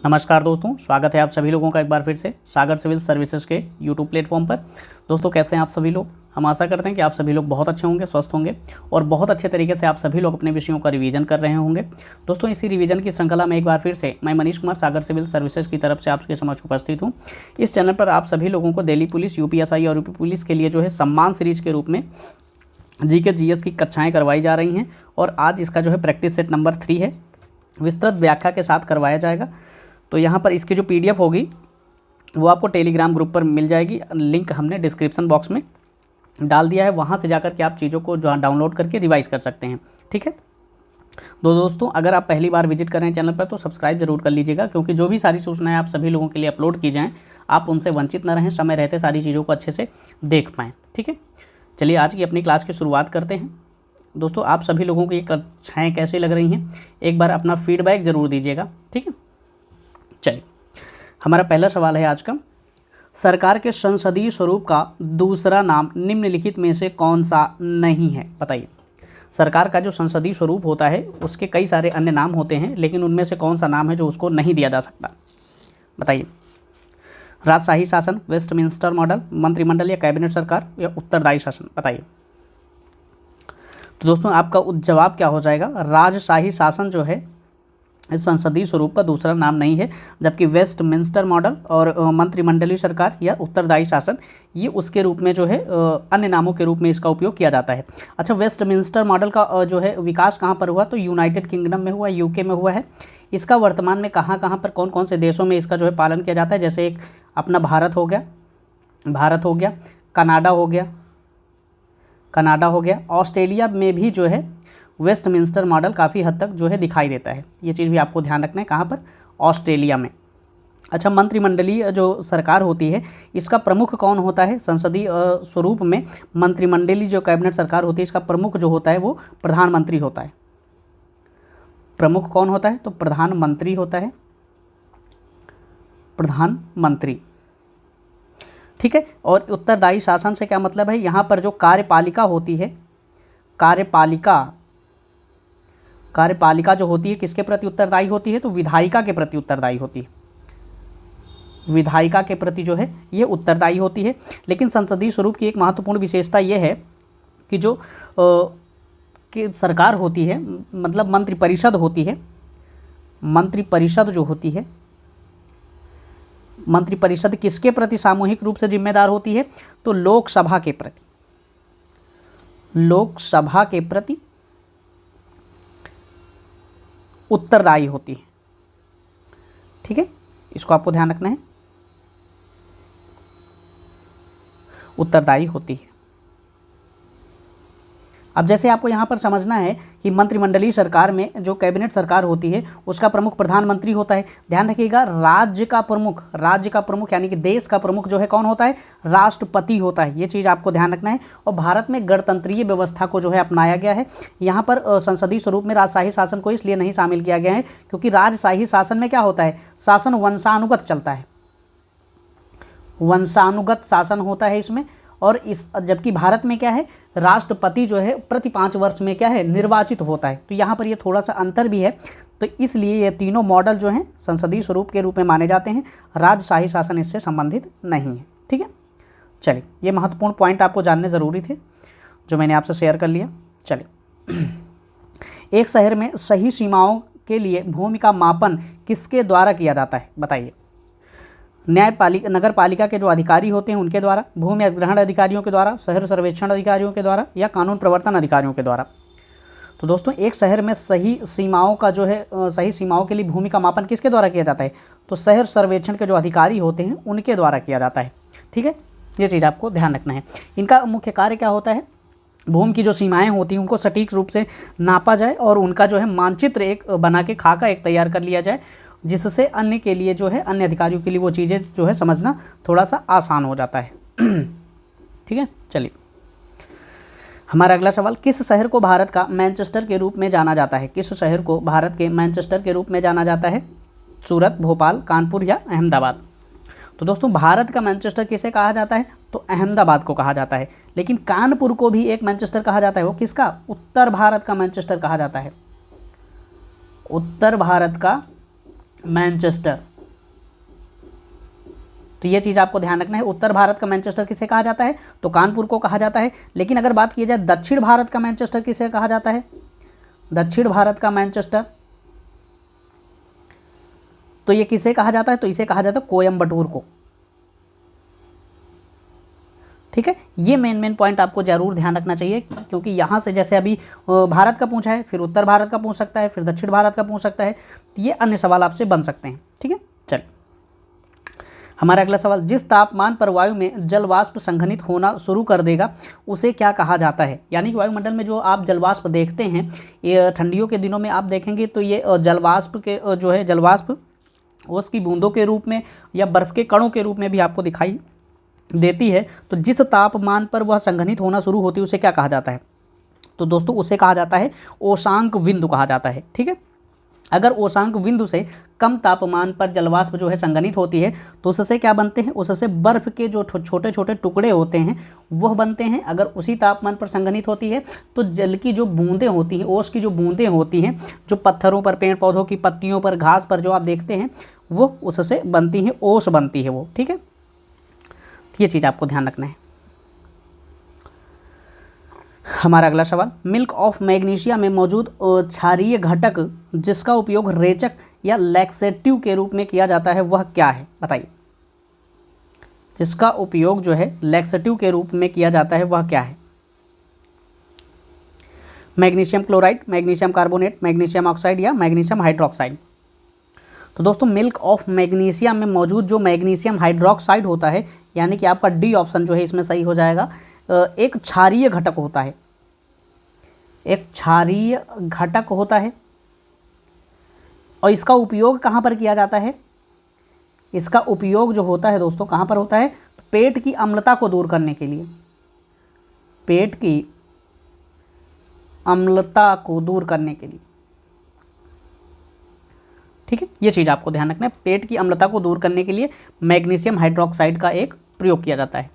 नमस्कार दोस्तों, स्वागत है आप सभी लोगों का एक बार फिर से सागर सिविल सर्विसेज के यूट्यूब प्लेटफॉर्म पर। दोस्तों कैसे हैं आप सभी लोग। हम आशा करते हैं कि आप सभी लोग बहुत अच्छे होंगे, स्वस्थ होंगे और बहुत अच्छे तरीके से आप सभी लोग अपने विषयों का रिवीजन कर रहे होंगे। दोस्तों इसी रिवीजन की श्रृंखला में एक बार फिर से मैं मनीष कुमार सागर सिविल सर्विसेज की तरफ से आपके समक्ष उपस्थित हूँ। इस चैनल पर आप सभी लोगों को दिल्ली पुलिस, यूपीएसआई और यूपी पुलिस के लिए जो है सम्मान सीरीज के रूप में जीके जीएस की कक्षाएँ करवाई जा रही हैं और आज इसका जो है प्रैक्टिस सेट नंबर 3 है, विस्तृत व्याख्या के साथ करवाया जाएगा। तो यहाँ पर इसकी जो पीडीएफ होगी वो आपको टेलीग्राम ग्रुप पर मिल जाएगी। लिंक हमने डिस्क्रिप्शन बॉक्स में डाल दिया है, वहाँ से जाकर के आप चीज़ों को जो डाउनलोड करके रिवाइज़ कर सकते हैं। ठीक है दोस्तों, अगर आप पहली बार विजिट कर रहे हैं चैनल पर तो सब्सक्राइब जरूर कर लीजिएगा, क्योंकि जो भी सारी सूचनाएं आप सभी लोगों के लिए अपलोड की जाएँ आप उनसे वंचित न रहें, समय रहते सारी चीज़ों को अच्छे से देख पाएँ। ठीक है, चलिए आज की अपनी क्लास की शुरुआत करते हैं। दोस्तों आप सभी लोगों को ये कक्षाएँ कैसी लग रही हैं, एक बार अपना फीडबैक ज़रूर दीजिएगा। ठीक है, चलिए हमारा पहला सवाल है आज का, सरकार के संसदीय स्वरूप का दूसरा नाम निम्नलिखित में से कौन सा नहीं है। बताइए, सरकार का जो संसदीय स्वरूप होता है उसके कई सारे अन्य नाम होते हैं, लेकिन उनमें से कौन सा नाम है जो उसको नहीं दिया जा सकता। बताइए, राजशाही शासन, वेस्टमिंस्टर मॉडल, मंत्रिमंडल या कैबिनेट सरकार या उत्तरदायी शासन। बताइए। तो दोस्तों आपका जवाब क्या हो जाएगा, राजशाही शासन जो है इस संसदीय स्वरूप का दूसरा नाम नहीं है, जबकि वेस्टमिंस्टर मॉडल और मंत्रिमंडलीय सरकार या उत्तरदायी शासन ये उसके रूप में जो है अन्य नामों के रूप में इसका उपयोग किया जाता है। अच्छा, वेस्टमिंस्टर मॉडल का जो है विकास कहाँ पर हुआ, तो यूनाइटेड किंगडम में हुआ, यूके में हुआ है। इसका वर्तमान में कहाँ कहाँ पर कौन कौन से देशों में इसका जो है पालन किया जाता है, जैसे एक अपना भारत हो गया, कनाडा हो गया, ऑस्ट्रेलिया में भी जो है वेस्टमिंस्टर मॉडल काफ़ी हद तक जो है दिखाई देता है। ये चीज़ भी आपको ध्यान रखना है, कहाँ पर, ऑस्ट्रेलिया में। अच्छा, मंत्रिमंडलीय जो सरकार होती है इसका प्रमुख कौन होता है, संसदीय स्वरूप में मंत्रिमंडलीय जो कैबिनेट सरकार होती है इसका प्रमुख जो होता है वो प्रधानमंत्री होता है। प्रमुख कौन होता है, तो प्रधानमंत्री होता है, प्रधानमंत्री। ठीक है, और उत्तरदायी शासन से क्या मतलब है, यहाँ पर जो कार्यपालिका होती है, कार्यपालिका जो होती है किसके प्रति उत्तरदायी होती है, तो विधायिका के प्रति उत्तरदायी होती है। विधायिका के प्रति जो है ये उत्तरदायी होती है। लेकिन संसदीय स्वरूप की एक महत्वपूर्ण विशेषता ये है कि जो कि सरकार होती है, मतलब मंत्रिपरिषद होती है, मंत्रिपरिषद जो होती है, मंत्रिपरिषद किसके प्रति सामूहिक रूप से जिम्मेदार होती है, तो लोकसभा के प्रति उत्तरदायी होती है। ठीक है, इसको आपको ध्यान रखना है, उत्तरदायी होती है। अब जैसे आपको यहाँ पर समझना है कि मंत्रिमंडलीय सरकार में जो कैबिनेट सरकार होती है उसका प्रमुख प्रधानमंत्री होता है। ध्यान रखिएगा, राज्य का प्रमुख यानी कि देश का प्रमुख जो है कौन होता है, राष्ट्रपति होता है। ये चीज़ आपको ध्यान रखना है। और भारत में गणतंत्रीय व्यवस्था को जो है अपनाया गया है। यहाँ पर संसदीय स्वरूप में राजशाही शासन को इसलिए नहीं शामिल किया गया है क्योंकि राजशाही शासन में क्या होता है, शासन वंशानुगत चलता है, वंशानुगत शासन होता है इसमें। और इस जबकि भारत में क्या है, राष्ट्रपति जो है प्रति 5 वर्ष में क्या है, निर्वाचित होता है। तो यहाँ पर ये थोड़ा सा अंतर भी है। तो इसलिए ये तीनों मॉडल जो हैं संसदीय स्वरूप के रूप में माने जाते हैं, राजशाही शासन इससे संबंधित नहीं है। ठीक है, चलिए ये महत्वपूर्ण पॉइंट आपको जानने ज़रूरी थे जो मैंने आपसे शेयर कर लिया। चलिए, एक शहर में सही सीमाओं के लिए भूमि का मापन किसके द्वारा किया जाता है। बताइए, नगर पालिका के जो अधिकारी होते हैं उनके द्वारा, भूमि अधिग्रहण अधिकारियों के द्वारा, शहर सर्वेक्षण अधिकारियों के द्वारा या कानून प्रवर्तन अधिकारियों के द्वारा। तो दोस्तों एक शहर में सही सीमाओं का जो है सही सीमाओं के लिए भूमि का मापन किसके द्वारा किया जाता है, तो शहर सर्वेक्षण के जो अधिकारी होते हैं उनके द्वारा किया जाता है। ठीक है, ये चीज़ आपको ध्यान रखना है। इनका मुख्य कार्य क्या होता है, भूमि की जो सीमाएँ होती हैं उनको सटीक रूप से नापा जाए और उनका जो है मानचित्र एक बना के खाका एक तैयार कर लिया जाए, जिससे अन्य के लिए जो है, अन्य अधिकारियों के लिए वो चीज़ें जो है समझना थोड़ा सा आसान हो जाता है। ठीक है, चलिए हमारा अगला सवाल, किस शहर को भारत का मैनचेस्टर के रूप में जाना जाता है। किस शहर को भारत के मैनचेस्टर के रूप में जाना जाता है, सूरत, भोपाल, कानपुर या अहमदाबाद। तो दोस्तों भारत का मैनचेस्टर किसे कहा जाता है, तो अहमदाबाद को कहा जाता है। लेकिन कानपुर को भी एक मैनचेस्टर कहा जाता है, वो किसका, उत्तर भारत का मैनचेस्टर कहा जाता है, उत्तर भारत का मैनचेस्टर। तो ये चीज़ आपको ध्यान रखना है। उत्तर भारत का मैनचेस्टर किसे कहा जाता है, तो कानपुर को कहा जाता है। लेकिन अगर बात की जाए दक्षिण भारत का मैनचेस्टर किसे कहा जाता है, दक्षिण भारत का मैनचेस्टर, तो ये किसे कहा जाता है, तो इसे कहा जाता है कोयम्बटूर को। ठीक है, ये मेन पॉइंट आपको जरूर ध्यान रखना चाहिए, क्योंकि यहाँ से जैसे अभी भारत का पूछा है, फिर उत्तर भारत का पूछ सकता है, फिर दक्षिण भारत का पूछ सकता है, तो ये अन्य सवाल आपसे बन सकते हैं। ठीक है, चलिए हमारा अगला सवाल, जिस तापमान पर वायु में जलवाष्प संघनित होना शुरू कर देगा उसे क्या कहा जाता है। यानी कि वायुमंडल में जो आप जलवाष्प देखते हैं, ये ठंडियों के दिनों में आप देखेंगे तो ये जलवाष्प के जो है जलवाष्प उसकी बूंदों के रूप में या बर्फ़ के कणों के रूप में भी आपको दिखाई देती है। तो जिस तापमान पर वह संघनित होना शुरू होती है उसे क्या कहा जाता है, तो दोस्तों उसे कहा जाता है ओशांक बिंदु कहा जाता है। ठीक है, अगर ओशांक बिंदु से कम तापमान पर जलवाष्प जो है संघनित होती है तो उससे क्या बनते हैं, उससे बर्फ़ के जो छोटे छोटे टुकड़े होते हैं वह बनते हैं। अगर उसी तापमान पर संघनित होती है तो जल की जो बूंदें होती हैं, ओस की जो बूंदें होती हैं, जो पत्थरों पर, पेड़ पौधों की पत्तियों पर, घास पर जो आप देखते हैं वो उससे बनती हैं, ओस बनती है वो। ठीक है, ये चीज़ आपको ध्यान रखना है। हमारा अगला सवाल, मिल्क ऑफ मैग्नीशिया में मौजूद क्षारीय घटक जिसका उपयोग रेचक या लैक्सेटिव के रूप में किया जाता है वह क्या है, बताइए। जिसका उपयोग जो है लैक्सेटिव के रूप में किया जाता है वह क्या है। Magnesium chloride, magnesium carbonate, magnesium oxide या मैग्नीशियम हाइड्रोक्साइड। तो दोस्तों मिल्क ऑफ मैग्नीशिया में मौजूद जो मैग्नीशियम हाइड्रोक्साइड होता है, यानी कि आपका डी ऑप्शन जो है इसमें सही हो जाएगा, एक क्षारीय घटक होता है, एक क्षारीय घटक होता है। और इसका उपयोग कहाँ पर किया जाता है, इसका उपयोग जो होता है दोस्तों कहाँ पर होता है, तो पेट की अम्लता को दूर करने के लिए, पेट की अम्लता को दूर करने के लिए। ठीक है, ये चीज़ आपको ध्यान रखना है, पेट की अम्लता को दूर करने के लिए मैग्नीशियम हाइड्रोक्साइड का एक प्रयोग किया जाता है।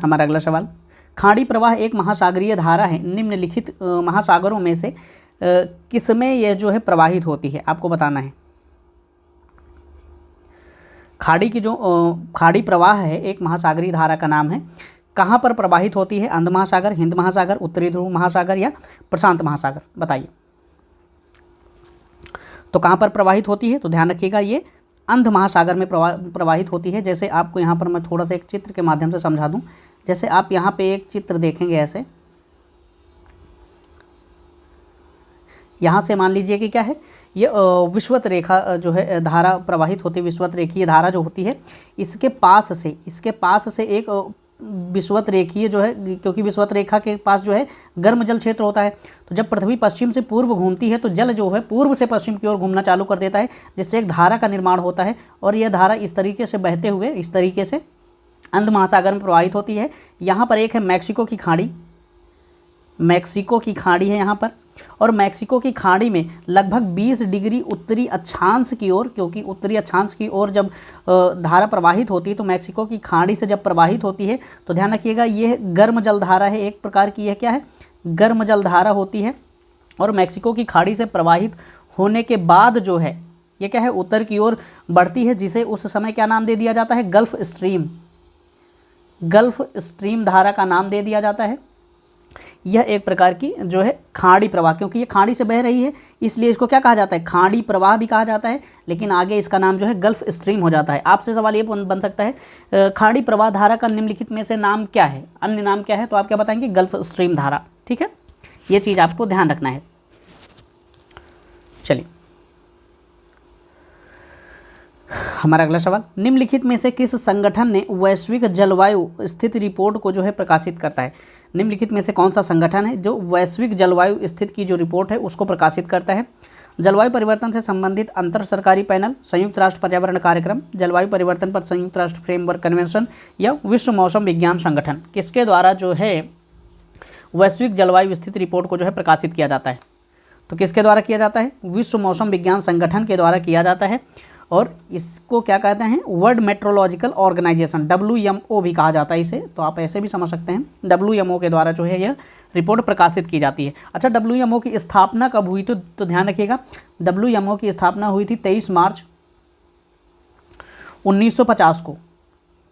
हमारा अगला सवाल, खाड़ी प्रवाह एक महासागरीय धारा है, निम्नलिखित महासागरों में से किसमें यह जो है प्रवाहित होती है, आपको बताना है। खाड़ी की जो खाड़ी प्रवाह है एक महासागरीय धारा का नाम है, कहाँ पर प्रवाहित होती है, अंध महासागर, हिंद महासागर, उत्तरी ध्रुव महासागर या प्रशांत महासागर, बताइए। तो कहाँ पर प्रवाहित होती है, तो ध्यान रखिएगा ये अंध महासागर में प्रवाहित होती है। जैसे आपको यहाँ पर मैं थोड़ा सा एक चित्र के माध्यम से समझा दूँ। जैसे आप यहाँ पे एक चित्र देखेंगे ऐसे, यहाँ से मान लीजिए कि क्या है, ये विषुवत रेखा जो है धारा प्रवाहित होती है, विषुवत रेखीय धारा जो होती है इसके पास से एक विषुवत रेखीय जो है, क्योंकि विषुवत रेखा के पास जो है गर्म जल क्षेत्र होता है, तो जब पृथ्वी पश्चिम से पूर्व घूमती है तो जल जो है पूर्व से पश्चिम की ओर घूमना चालू कर देता है, जिससे एक धारा का निर्माण होता है। और यह धारा इस तरीके से बहते हुए इस तरीके से अंध महासागर में प्रवाहित होती है। यहाँ पर एक है मैक्सिको की खाड़ी, मैक्सिको की खाड़ी है यहाँ पर, और मैक्सिको की खाड़ी में लगभग 20 डिग्री उत्तरी अक्षांश की ओर, क्योंकि उत्तरी अक्षांश की ओर जब धारा प्रवाहित होती है तो मैक्सिको की खाड़ी से जब प्रवाहित होती है तो ध्यान रखिएगा ये गर्म जल धारा है, एक प्रकार की यह क्या है, गर्म जल धारा होती है। और मैक्सिको की खाड़ी से प्रवाहित होने के बाद जो है ये क्या है, उत्तर की ओर बढ़ती है, जिसे उस समय क्या नाम दे दिया जाता है, गल्फ स्ट्रीम, गल्फ स्ट्रीम धारा का नाम दे दिया जाता है। यह एक प्रकार की जो है खाड़ी प्रवाह, क्योंकि ये खाड़ी से बह रही है इसलिए इसको क्या कहा जाता है, खाड़ी प्रवाह भी कहा जाता है, लेकिन आगे इसका नाम जो है गल्फ स्ट्रीम हो जाता है। आपसे सवाल ये बन सकता है खाड़ी प्रवाह धारा का निम्नलिखित में से नाम क्या है, अन्य नाम क्या है, तो आप क्या बताएंगे, गल्फ स्ट्रीम धारा। ठीक है, ये चीज़ आपको ध्यान रखना है। चलिए हमारा अगला सवाल, निम्नलिखित में से किस संगठन ने वैश्विक जलवायु स्थिति रिपोर्ट को जो है प्रकाशित करता है। निम्नलिखित में से कौन सा संगठन है जो वैश्विक जलवायु स्थिति की जो रिपोर्ट है उसको प्रकाशित करता है। जलवायु परिवर्तन से संबंधित अंतर सरकारी पैनल, संयुक्त राष्ट्र पर्यावरण कार्यक्रम, जलवायु परिवर्तन पर संयुक्त राष्ट्र फ्रेमवर्क कन्वेंशन या विश्व मौसम विज्ञान संगठन, किसके द्वारा जो है वैश्विक जलवायु स्थिति रिपोर्ट को जो है प्रकाशित किया जाता है। तो किसके द्वारा किया जाता है, विश्व मौसम विज्ञान संगठन के द्वारा किया जाता है। और इसको क्या कहते हैं, वर्ल्ड मेट्रोलॉजिकल ऑर्गेनाइजेशन, WMO भी कहा जाता है इसे, तो आप ऐसे भी समझ सकते हैं। WMO के द्वारा जो है यह रिपोर्ट प्रकाशित की जाती है। अच्छा, WMO की स्थापना कब हुई, तो ध्यान रखिएगा WMO की स्थापना हुई थी 23 मार्च 1950 को,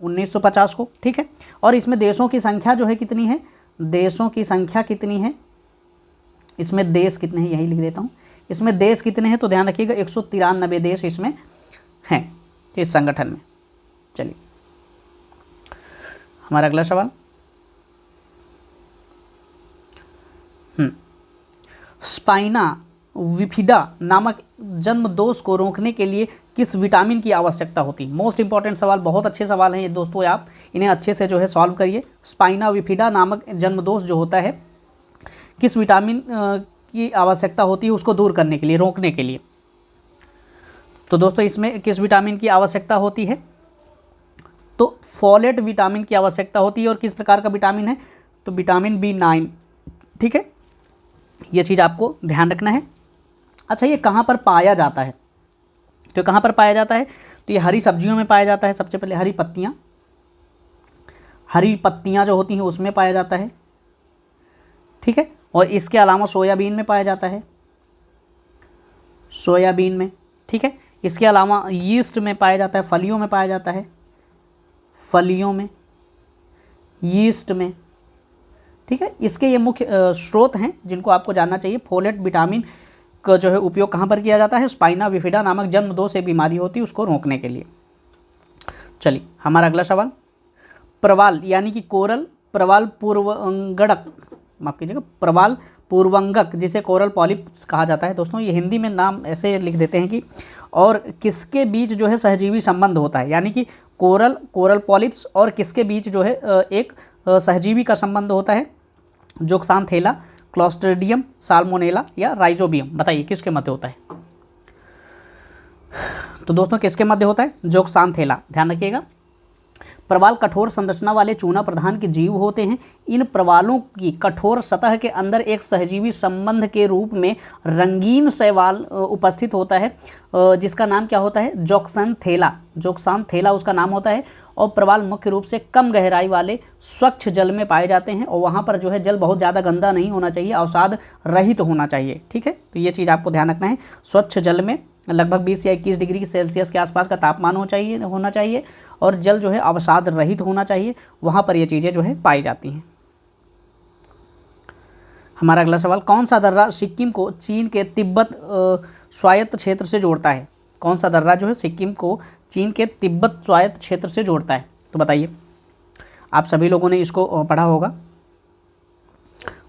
1950 को, ठीक है। और इसमें देशों की संख्या जो है कितनी है, देशों की संख्या कितनी है, इसमें देश कितने हैं यही लिख देता हूँ, इसमें देश कितने हैं तो ध्यान रखिएगा 193 देश इसमें हैं इस संगठन में। चलिए हमारा अगला सवाल, स्पाइना विफिडा नामक जन्म दोष को रोकने के लिए किस विटामिन की आवश्यकता होती है। मोस्ट इंपॉर्टेंट सवाल, बहुत अच्छे सवाल हैं ये दोस्तों, आप इन्हें अच्छे से जो है सॉल्व करिए। स्पाइना विफिडा नामक जन्म दोष जो होता है किस विटामिन की आवश्यकता होती है उसको दूर करने के लिए, रोकने के लिए। तो दोस्तों इसमें किस विटामिन की आवश्यकता होती है, तो फोलेट विटामिन की आवश्यकता होती है। और किस प्रकार का विटामिन है, तो विटामिन B9, ठीक है, ये चीज़ आपको ध्यान रखना है। अच्छा ये कहाँ पर पाया जाता है, तो कहाँ पर पाया जाता है, तो ये हरी सब्जियों में पाया जाता है। सबसे पहले हरी पत्तियाँ जो होती हैं उसमें पाया जाता है, ठीक है। और इसके अलावा सोयाबीन में पाया जाता है, सोयाबीन में, ठीक है। इसके अलावा यीस्ट में पाया जाता है, फलियों में पाया जाता है, फलियों में, यीस्ट में, ठीक है। इसके ये मुख्य स्रोत हैं जिनको आपको जानना चाहिए। फोलेट विटामिन का जो है उपयोग कहाँ पर किया जाता है, स्पाइना विफिडा नामक जन्म दोष से बीमारी होती है उसको रोकने के लिए। चलिए हमारा अगला सवाल, प्रवाल यानी कि कोरल प्रवाल पूर्वंगक, माफ कीजिएगा, प्रवाल पूर्वंगक जिसे कोरल पॉलिप्स कहा जाता है। दोस्तों ये हिंदी में नाम ऐसे लिख देते हैं कि और किसके बीच जो है सहजीवी संबंध होता है, यानी कि कोरल पॉलिप्स और किसके बीच जो है एक सहजीवी का संबंध होता है, जोक्सानथेला, क्लॉस्ट्रिडियम, साल्मोनेला या राइजोबियम, बताइए किसके मध्य होता है। तो दोस्तों किसके मध्य होता है, जोक्सानथेला, ध्यान रखिएगा। प्रवाल कठोर संरचना वाले चूना प्रधान के जीव होते हैं। इन प्रवालों की कठोर सतह के अंदर एक सहजीवी संबंध के रूप में रंगीन शैवाल उपस्थित होता है जिसका नाम क्या होता है, जोक्सानथेला उसका नाम होता है। और प्रवाल मुख्य रूप से कम गहराई वाले स्वच्छ जल में पाए जाते हैं और वहाँ पर जो है जल बहुत ज़्यादा गंदा नहीं होना चाहिए, अवसाद रहित होना चाहिए, ठीक है। तो ये चीज़ आपको ध्यान रखना है। स्वच्छ जल में लगभग 20 या 21 डिग्री सेल्सियस के आसपास का तापमान होना चाहिए और जल जो है अवसाद रहित होना चाहिए, वहाँ पर ये चीज़ें जो है पाई जाती हैं। हमारा अगला सवाल, कौन सा दर्रा सिक्किम को चीन के तिब्बत स्वायत्त क्षेत्र से जोड़ता है। कौन सा दर्रा जो है सिक्किम को चीन के तिब्बत स्वायत्त क्षेत्र से जोड़ता है, तो बताइए। आप सभी लोगों ने इसको पढ़ा होगा।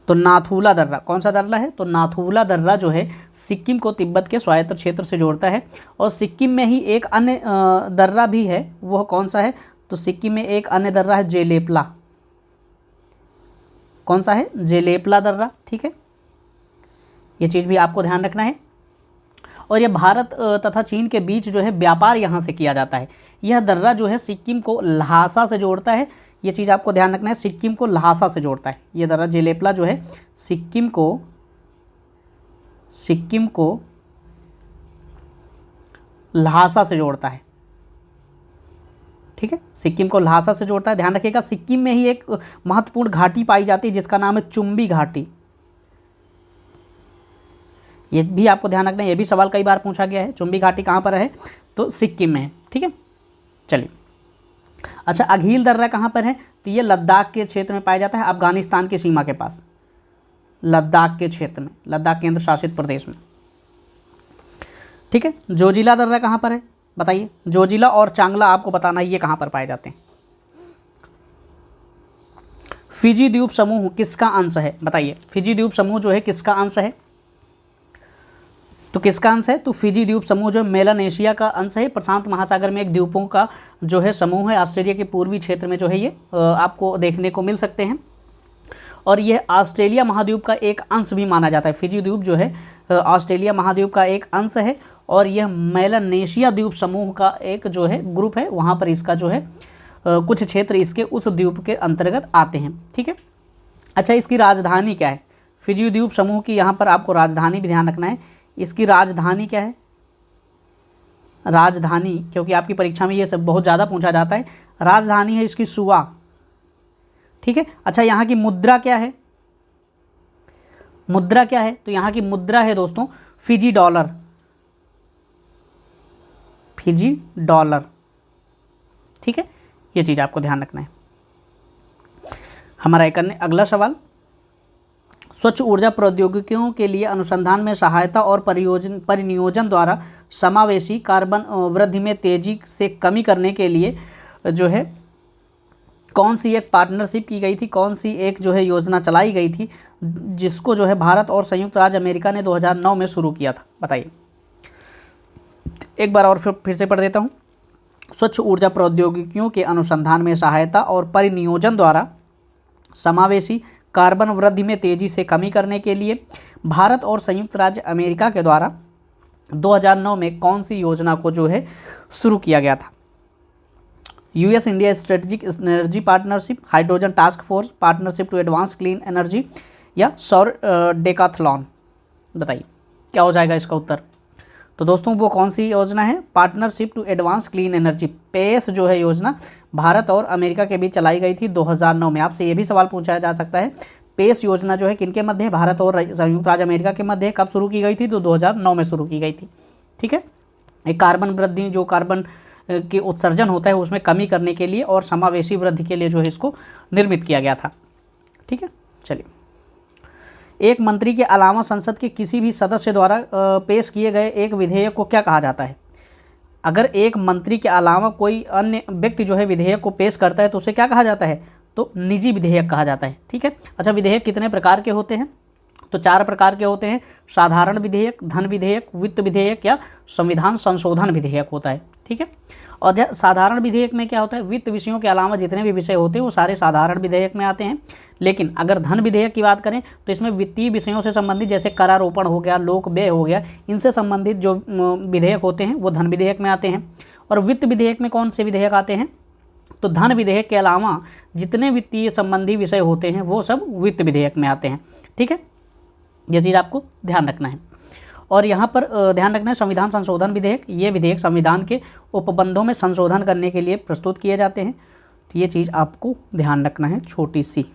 तो नाथूला दर्रा, कौन सा दर्रा है, तो नाथूला दर्रा जो है सिक्किम को तिब्बत के स्वायत्त क्षेत्र से जोड़ता है। और सिक्किम में ही एक अन्य दर्रा भी है, वह कौन सा है, तो सिक्किम में एक अन्य दर्रा है जेलेपला। कौन सा है, जेलेपला दर्रा, ठीक है। ये चीज़ भी आपको ध्यान रखना है। और यह भारत तथा चीन के बीच जो है व्यापार यहाँ से किया जाता है। यह दर्रा जो है सिक्किम को ल्हासा से जोड़ता है, ये चीज़ आपको ध्यान रखना है, सिक्किम को ल्हासा से जोड़ता है। ये दर्रा जेलेपला जो है सिक्किम को ल्हासा से जोड़ता है, ठीक है। सिक्किम को ल्हासा से जोड़ता है। ध्यान रखिएगा, सिक्किम में ही एक महत्वपूर्ण घाटी पाई जाती है जिसका नाम है चुम्बी घाटी। ये भी आपको ध्यान रखना है, ये भी सवाल कई बार पूछा गया है। चुम्बी घाटी कहाँ पर है, तो सिक्किम में है, ठीक है। चलिए अच्छा, अघील दर्रा कहाँ पर है, तो ये लद्दाख के क्षेत्र में पाया जाता है, अफगानिस्तान की सीमा के पास, लद्दाख के क्षेत्र में, लद्दाख केंद्र शासित प्रदेश में, ठीक है। जोजिला दर्रा कहाँ पर है, बताइए। जोजिला और चांगला आपको बताना है ये कहाँ पर पाए जाते हैं। फिजी द्वीप समूह किसका अंश है, बताइए। फिजी द्वीप समूह जो है किसका अंश है, तो किसका अंश है, तो फिजी द्वीप समूह जो मेलानेशिया का अंश है। प्रशांत महासागर में एक द्वीपों का जो है समूह है। ऑस्ट्रेलिया के पूर्वी क्षेत्र में जो है ये आपको देखने को मिल सकते हैं और यह ऑस्ट्रेलिया महाद्वीप का एक अंश भी माना जाता है। फिजी द्वीप जो है ऑस्ट्रेलिया महाद्वीप का एक अंश है और यह मेलानेशिया द्वीप समूह का एक जो है ग्रुप है, वहाँ पर इसका जो है कुछ क्षेत्र इसके उस द्वीप के अंतर्गत आते हैं, ठीक है। अच्छा, इसकी राजधानी क्या है, फिजी द्वीप समूह की यहाँ पर आपको राजधानी भी ध्यान रखना है। इसकी राजधानी क्या है, राजधानी, क्योंकि आपकी परीक्षा में ये सब बहुत ज़्यादा पूछा जाता है। राजधानी है इसकी सुआ, ठीक है। अच्छा, यहाँ की मुद्रा क्या है, मुद्रा क्या है, तो यहाँ की मुद्रा है दोस्तों फिजी डॉलर, फिजी डॉलर, ठीक है, ये चीज़ आपको ध्यान रखना है। हमारा एक अन्य अगला सवाल, स्वच्छ ऊर्जा प्रौद्योगिकियों के लिए अनुसंधान में सहायता और परिनियोजन द्वारा समावेशी कार्बन वृद्धि में तेजी से कमी करने के लिए जो है कौन सी एक पार्टनरशिप की गई थी, कौन सी एक जो है योजना चलाई गई थी, जिसको जो है भारत और संयुक्त राज्य अमेरिका ने 2009 में शुरू किया था? बताइए। एक बार और फिर से पढ़ देता हूँ। स्वच्छ ऊर्जा प्रौद्योगिकियों के अनुसंधान में सहायता और परिनियोजन द्वारा समावेशी कार्बन वृद्धि में तेजी से कमी करने के लिए भारत और संयुक्त राज्य अमेरिका के द्वारा 2009 में कौन सी योजना को जो है शुरू किया गया था? US India strategic energy partnership, hydrogen task force, partnership to advance clean energy, या सौर डेकाथलॉन? बताइए क्या हो जाएगा इसका उत्तर। तो दोस्तों वो कौन सी योजना है? Partnership to advance clean energy, PACE जो है योजना भारत और अमेरिका के बीच चलाई गई थी 2009 में। आपसे ये भी सवाल पूछा जा सकता है, पेस योजना जो है किनके मध्य है? भारत और संयुक्त राज्य अमेरिका के मध्य। कब शुरू की गई थी? तो 2009 में शुरू की गई थी। ठीक है, एक कार्बन वृद्धि, जो कार्बन के उत्सर्जन होता है उसमें कमी करने के लिए और समावेशी वृद्धि के लिए जो है इसको निर्मित किया गया था। ठीक है, चलिए। एक मंत्री के अलावा संसद के किसी भी सदस्य द्वारा पेश किए गए एक विधेयक को क्या कहा जाता है? अगर एक मंत्री के अलावा कोई अन्य व्यक्ति जो है विधेयक को पेश करता है तो उसे क्या कहा जाता है? तो निजी विधेयक कहा जाता है। ठीक है, अच्छा विधेयक कितने प्रकार के होते हैं? तो 4 प्रकार के होते हैं। साधारण विधेयक, धन विधेयक, वित्त विधेयक या संविधान संशोधन विधेयक होता है। ठीक है, और साधारण विधेयक में क्या होता है? वित्त विषयों के अलावा जितने भी विषय होते हैं वो सारे साधारण विधेयक में आते हैं। लेकिन अगर धन विधेयक की बात करें तो इसमें वित्तीय विषयों से संबंधित, जैसे करारोपण हो गया, लोक व्यय हो गया, इनसे संबंधित जो विधेयक होते हैं वो धन विधेयक में आते हैं। और वित्त विधेयक में कौन से विधेयक आते हैं? तो धन विधेयक के अलावा जितने वित्तीय संबंधी विषय होते हैं वो सब वित्त विधेयक में आते हैं। ठीक है, ये चीज़ आपको ध्यान रखना है। और यहाँ पर ध्यान रखना है संविधान संशोधन विधेयक, ये विधेयक संविधान के उपबंधों में संशोधन करने के लिए प्रस्तुत किए जाते हैं। तो ये चीज़ आपको ध्यान रखना है, छोटी सी।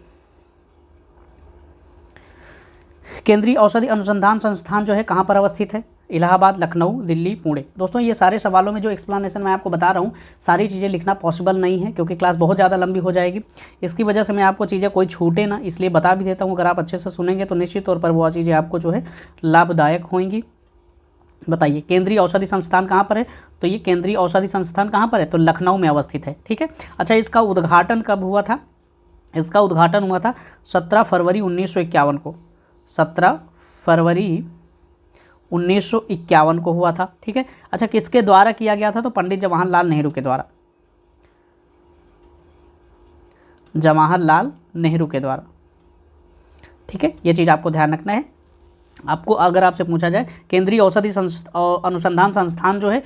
केंद्रीय औषधि अनुसंधान संस्थान जो है कहाँ पर अवस्थित है? इलाहाबाद, लखनऊ, दिल्ली, पुणे। दोस्तों ये सारे सवालों में जो एक्सप्लेनेशन मैं आपको बता रहा हूँ, सारी चीज़ें लिखना पॉसिबल नहीं है क्योंकि क्लास बहुत ज़्यादा लंबी हो जाएगी। इसकी वजह से मैं आपको चीज़ें कोई छूटे ना, इसलिए बता भी देता हूँ। अगर आप अच्छे से सुनेंगे तो निश्चित तौर पर वो चीज़ें आपको जो है लाभदायक होंगी। बताइए केंद्रीय औषधि संस्थान कहाँ पर है? तो ये केंद्रीय औषधि संस्थान कहाँ पर है? तो लखनऊ में अवस्थित है। ठीक है, अच्छा इसका उद्घाटन कब हुआ था? इसका उद्घाटन हुआ था 17 फरवरी 1951 को। 17 फरवरी 1951 को हुआ था। ठीक है, अच्छा किसके द्वारा किया गया था? तो पंडित जवाहरलाल नेहरू के द्वारा। जवाहरलाल नेहरू के द्वारा। ठीक है, ये चीज़ आपको ध्यान रखना है। आपको अगर आपसे पूछा जाए केंद्रीय औषधि अनुसंधान संस्थान जो है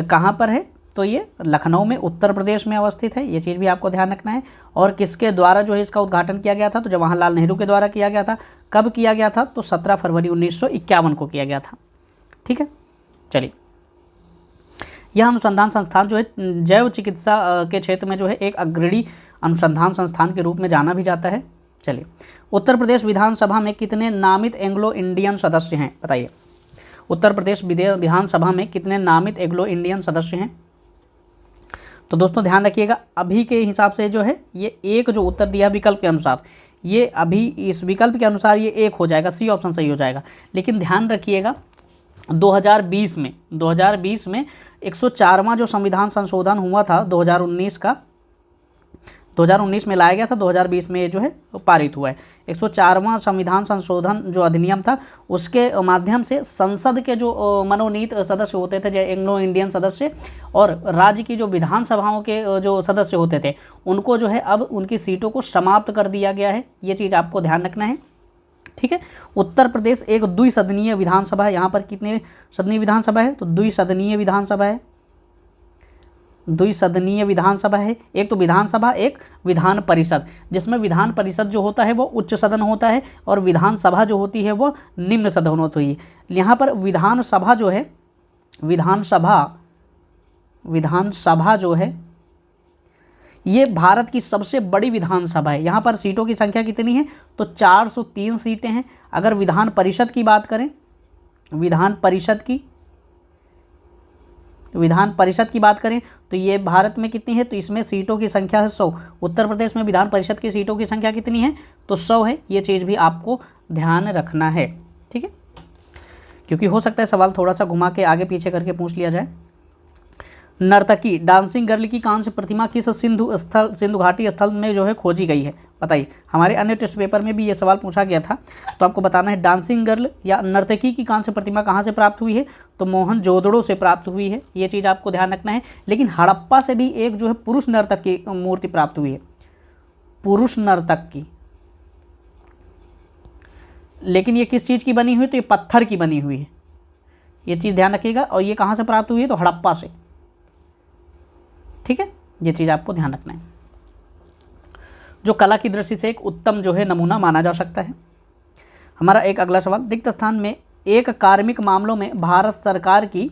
कहाँ पर है, तो ये लखनऊ में उत्तर प्रदेश में अवस्थित है। ये चीज़ भी आपको ध्यान रखना है। और किसके द्वारा जो है इसका उद्घाटन किया गया था? तो जवाहरलाल नेहरू के द्वारा किया गया था। कब किया गया था? तो 17 फरवरी 1951 को किया गया था। ठीक है, चलिए। यह अनुसंधान संस्थान जो है जैव चिकित्सा के क्षेत्र में जो है एक अग्रणी अनुसंधान संस्थान के रूप में जाना भी जाता है। चलिए, उत्तर प्रदेश विधानसभा में कितने नामित एंग्लो इंडियन सदस्य हैं? बताइए, उत्तर प्रदेश विधानसभा में कितने नामित एंग्लो इंडियन सदस्य हैं? तो दोस्तों ध्यान रखिएगा, अभी के हिसाब से जो है ये एक जो उत्तर दिया विकल्प के अनुसार, ये अभी इस विकल्प के अनुसार ये एक हो जाएगा, सी ऑप्शन सही हो जाएगा। लेकिन ध्यान रखिएगा 2020 में 104वां जो संविधान संशोधन हुआ था 2019 का, 2019 में लाया गया था, 2020 में ये जो है पारित हुआ है। 104वां संविधान संशोधन जो अधिनियम था उसके माध्यम से संसद के जो मनोनीत सदस्य होते थे, जैसे एंग्लो इंडियन सदस्य, और राज्य की जो विधानसभाओं के जो सदस्य होते थे उनको जो है अब उनकी सीटों को समाप्त कर दिया गया है। ये चीज़ आपको ध्यान रखना है। ठीक है, उत्तर प्रदेश एक द्विसदनीय विधानसभा है। यहाँ पर कितने सदनीय विधानसभा है? तो द्विसदनीय विधानसभा है। द्विसदनीय विधानसभा है, एक तो विधानसभा, एक विधान परिषद, जिसमें विधान परिषद जो होता है वो उच्च सदन होता है और विधानसभा जो होती है वो निम्न सदन होती है। यहाँ पर विधानसभा जो है, विधानसभा जो है ये भारत की सबसे बड़ी विधानसभा है। यहाँ पर सीटों की संख्या कितनी है? तो 403 सीटें हैं। अगर विधान परिषद की बात करें, विधान परिषद की विधान परिषद की बात करें तो ये भारत में कितनी है, तो इसमें सीटों की संख्या है 100। उत्तर प्रदेश में विधान परिषद की सीटों की संख्या कितनी है, तो 100 है। ये चीज़ भी आपको ध्यान रखना है, ठीक है, क्योंकि हो सकता है सवाल थोड़ा सा घुमा के आगे पीछे करके पूछ लिया जाए। नर्तकी डांसिंग गर्ल की कांस्य प्रतिमा किस सिंधु घाटी स्थल में जो है खोजी गई है, बताइए। हमारे अन्य टेस्ट पेपर में भी ये सवाल पूछा गया था, तो आपको बताना है डांसिंग गर्ल या नर्तकी की कांस्य प्रतिमा कहाँ से प्राप्त हुई है, तो मोहनजोदड़ो से प्राप्त हुई है। ये चीज़ आपको ध्यान रखना है। लेकिन हड़प्पा से भी एक जो है पुरुष नर्तक की मूर्ति प्राप्त हुई है, पुरुष नर्तक की, लेकिन ये किस चीज़ की बनी हुई, तो ये पत्थर की बनी हुई है। ये चीज़ ध्यान रखिएगा। और ये कहाँ से प्राप्त हुई है, तो हड़प्पा से, ठीक है, ये चीज़ आपको ध्यान रखना है। जो कला की दृष्टि से एक उत्तम जो है नमूना माना जा सकता है। हमारा एक अगला सवाल, रिक्त स्थान में एक कार्मिक मामलों में भारत सरकार की